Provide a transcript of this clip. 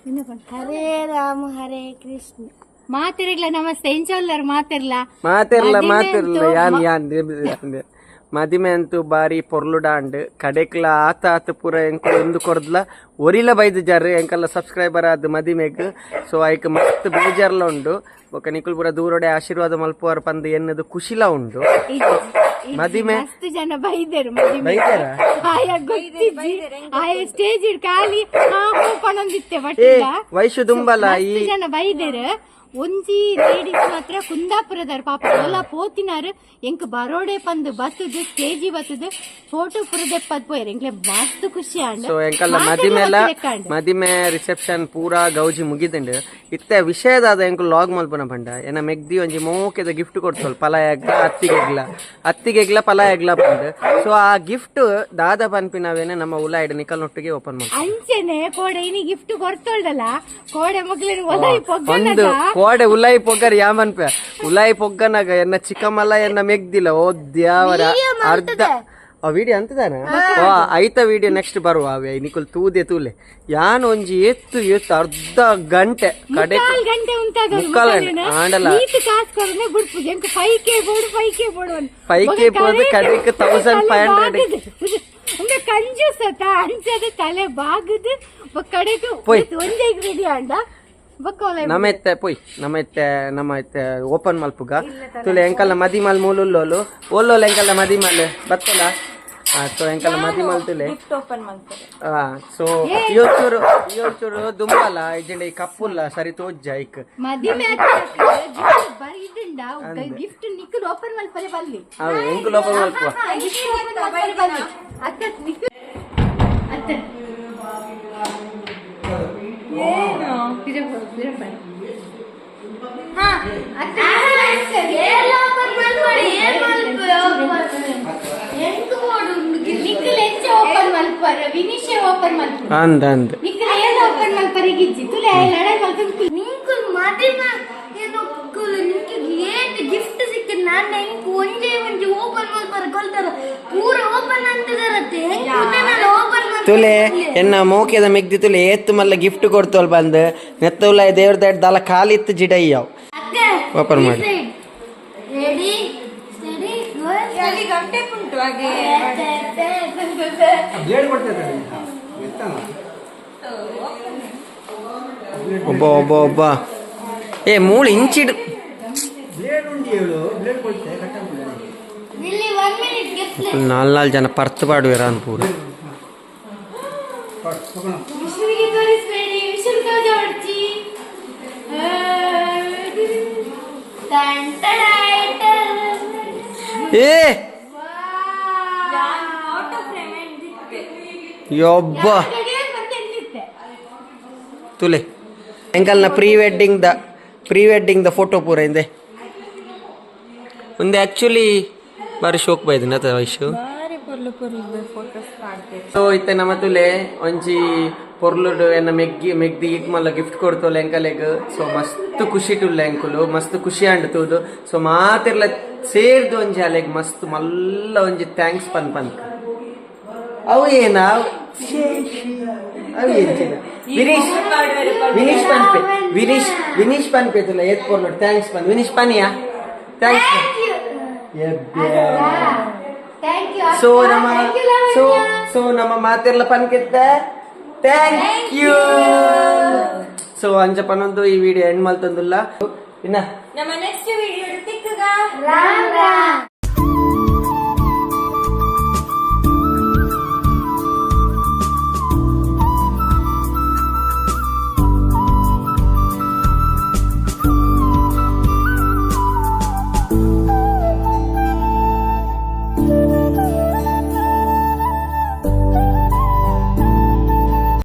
ಹರೇ ರಾಮ ಹರೇ ಕೃಷ್ಣ ಮಾತಿರ್ಲ ನಮಸ್ತೆ ಎಂಚೊಲ್ಲರು ಮಾತಿರ್ಲ ಯಾನ್ ಯಾನ್ ಮದಿಮೆ ಅಂತೂ ಬಾರಿ ಪೊರ್ಲುಡಾಂಡ್ ಕಡೆಕ್ಲ ಆತ ಪೂರ ಎಂಕಲ್ ಒಂದು ಕೊರ್ದ್ಲ ಒರಿಲ ಬೈದು ಜಾರ್ ಎಂಕಲ್ಲ ಸಬ್ಸ್ಕ್ರೈಬರ್ ಆದ್ ಮದಿಮೆಗ್ ಸೊ ಐಕ್ ಮಸ್ತ್ ಬೇಜಾರ್ಲ ಉಂಡು ಬೊಕ ನಿಕುಲ್ ಪೂರ ದೂರಡೆ ಆಶೀರ್ವಾದ ಮಲ್ಪುವರ್ ಪಂದ್ ಎನ್ನದು ಖುಷಿಲ ಉಂಡು ಮದಿಮೆ ಮಸ್ತ್ ಜನ ಬೈದರು ಸ್ಟೇಜ್ ಖಾಲಿ ಪಣಂದಿತ್ತೆ ವಯಸ್ಸು ದುಂಬಲ ಈ ಜನ ಬೈದರು ಒಂಜಿ ಲೇಡೀಸ್ ಮಾತ್ರ ಕುಂದಾಪುರದಾರ ಪಾಪ ಎಲ್ಲ ಪೋತಿನಾರು ಎಂಕ್ ಬರೋಡೆ ಪಂದ್ ಬತ್ತದು ಸ್ಟೇಜಿ ಬತ್ತದು ಫೋಟೋ ಪುರದೆಪ್ಪದ್ ಪೋಯರ್ ಎಂಕ್ಲೆ ಮಸ್ತ್ ಖುಷಿ ಆಂಡ್ ಸೊ ಎಂಕಲ್ಲ ಮದಿಮೆ ರಿಸೆಪ್ಷನ್ ಪೂರಾ ಗೌಜಿ ಮುಗಿದಂಡು ಇತ್ತೆ ವಿಷಯದಾದ ಎಂಕ್ ಲಾಗ್ ಮಲ್ಪನ ಬಂಡ ಏನ ಮೆಗ್ದಿ ಒಂಜಿ ಮೋಕೆದ ಗಿಫ್ಟ್ ಕೊಡ್ತೋಲ್ ಪಲಾಯಗ್ಲ ಅತ್ತಿಗೆಗ್ಲ ಪಲಾಯಗ್ಲ ಬಂದ್ ಸೊ ಆ ಗಿಫ್ಟ್ ದಾದ ಪನ್ಪಿನವೇನೆ ನಮ್ಮ ಉಲಾಯ್ಡ್ ನಿಕಲ್ನೊಟ್ಟಿಗೆ ಓಪನ್ ಮಾಡಿ ಅಂಚೆನೆ ಕೋಡೆ ಇನಿ ಗಿಫ್ಟ್ ಕೊಡ್ತೋಳ್ದಲ್ಲ ಕೋಡೆ ಮಕ್ಳಿನ ಒಲೈ ಒಂದು ಕೋಡೆ ಉಲಾಯಿ ಪೊಗ್ಗರ್ ಯಾಮನ್ಪೆ ಉಲಾಯಿ ಪೊಗ್ಗನಾಗ ಎನ್ನ ಚಿಕ್ಕಮಲ್ಲ ಎನ್ನ ಮೆಗ್ದಿಲ್ಲ ಓ ದ್ಯಾವರ ಅರ್ಧ ಆ ವಿಡಿಯೋ ಅಂತದಾನ ಐತ ವಿಡಿಯೋ ನೆಕ್ಸ್ಟ್ ಬರುವ ಅವೇ ನಿಕುಲ್ ತೂದೆ ತೂಲೆ ಯಾನ್ ಒಂಜಿ ಎತ್ತು ಅರ್ಧ ಗಂಟೆ ಕಡೆ ಮುಕ್ಕಾಲ್ ಗಂಟೆ ಆಂಡಲ 5K ಬೋರ್ಡ್ ಕಡೆಗೆ 1500 ಕಂಜೂಸ ಅಂಚದ ತಲೆ ಬಾಗದು ಕಡೆಗೆ ಒಂದೇ ರೆಡಿ ಆಂಡ ನಮ್ಮತ್ತೆ ಓಪನ್ ಮಲ್ಪುಗ ತುಲೆ ಎಂಕಲ್ಲ ಮದಿ ಮಲ್ ಮೂಲುಲ್ಲೋಲು ಓಲ್ಲೋಲ್ ಎಂಕಲ್ಲ ಮದಿ ಮಲ್ ಬತ್ತಲ್ಲ ಸೊ ಎಂಕಲ್ಲ ಮದಿ ಮಲ್ ತುಲೆ ಸೊ ಯೋಚೂರು ದುಂಬಲ ಇಜೆಂಡೆ ಕಪ್ಪುಲ್ಲ ಸರಿ ತೋಜ್ಜ ಐಕ್ ಗಿಫ್ಟ್ ನಿಕ್ಕಲ್ ಓಪನ್ ಮಲ್ಪರೆ ಬಲ್ಲಿ ಅವು ಎಂಕಲ್ ಓಪನ್ ಮಲ್ಪುವ ಅಂದ್ ಗಿಫ್ಟ್ ಸಿಕ್ಕ ನಾನು ಒಂದೇ ಒಂಜಿ ಓಪನ್ ಮಲ್ಪರ ಕೊಲ್ತಾರ ಪೂರ ಓಪನ್ ಅಂತದರತ್ತೆ ತುಲೆ ಎನ್ನ ಮೋಕೆದ ಮೆಗ್ದಿ ತುಲೆ ಏತ್ತು ಮಲ್ಲ ಗಿಫ್ಟ್ ಕೊಡ್ತೋಲ್ ಬಂದ್ ನೆತ್ತ ಉಲಾಯ ದೇವ್ರ ದಡ್ ದಾಲ ಕಾಲಿತ್ತು ಜಿಡಯ್ಯಾವ್ ಓಪನ್ ಮಾಡಿ ಒಬ್ಬ ಏ ಮೂಳು ಇಂಚಿಡ್ ನಾಲ್ ಜನ ಪರ್ತ್ ಪಾಡುವೆರ ಅನ್ಪೂರ ಏ ಯೊಬ್ಬ ತುಲೆ ಎಂಕಲ್ನ ಪ್ರೀ ವೆಡ್ಡಿಂಗ್ ದ ಫೋಟೋ ಪೂರ ಇಂದೆ ಒಂದೆ ಆಕ್ಚುಲಿ ಬಾರಿ ಶೋಕ್ ಬೈದಿನ ವಯಸ್ಸು ಸೊ ಇತ್ತೆ ನಮ್ಮ ತುಲೆ ಒಂಜಿ ಪೊರ್ಲುಡು ಎನ್ನ ಮೆಗ್ದಿ ಇಟ್ ಮಲ್ಲ ಗಿಫ್ಟ್ ಕೊಡ್ತೋಲೆ ಎಂಕಲೆಗ್ ಸೊ ಮಸ್ತ್ ಖುಷಿ ಟುಲ್ಲ ಎಂಕುಲು ಮಸ್ತ್ ಖುಷಿ ಅಂಡ್ತುದು ಸೊ ಮಾತಿರ್ಲ ಸೇರ್ದು ಒಂಜಿ ಅಲೆಗ್ ಮಸ್ತ್ ಮಲ್ಲ ಒಂಜಿ ಥ್ಯಾಂಕ್ಸ್ ಪನ್ಪನ್ಕ ಅವು ಏನ ವಿನೀಶ್ ಪನ್ಪೆ ತುಲ ಏತ್ ಪೊರ್ಲುಡು ಥ್ಯಾಂಕ್ಸ್ ಪನ್ ವಿನೀಶ್ ಪನಿಯಾ ಥ್ಯಾಂಕ್ಸ್ ಸೊ ನಮ್ಮ ಮಾತೆಲ್ಲ ಪನ್ಕೆತ್ತ ಥ್ಯಾಂಕ್ ಯು ಸೊ ಅಂಚ ಪನ್ನೊಂದು ಈ ವಿಡಿಯೋ ಎಂಡ್ ಮಲ್ತಂದುಲ್ಲ ಇನ್ನ ನಮ್ಮ ನೆಕ್ಸ್ಟ್ ವಿಡಿಯೋ ತಿಕ್ಕಗ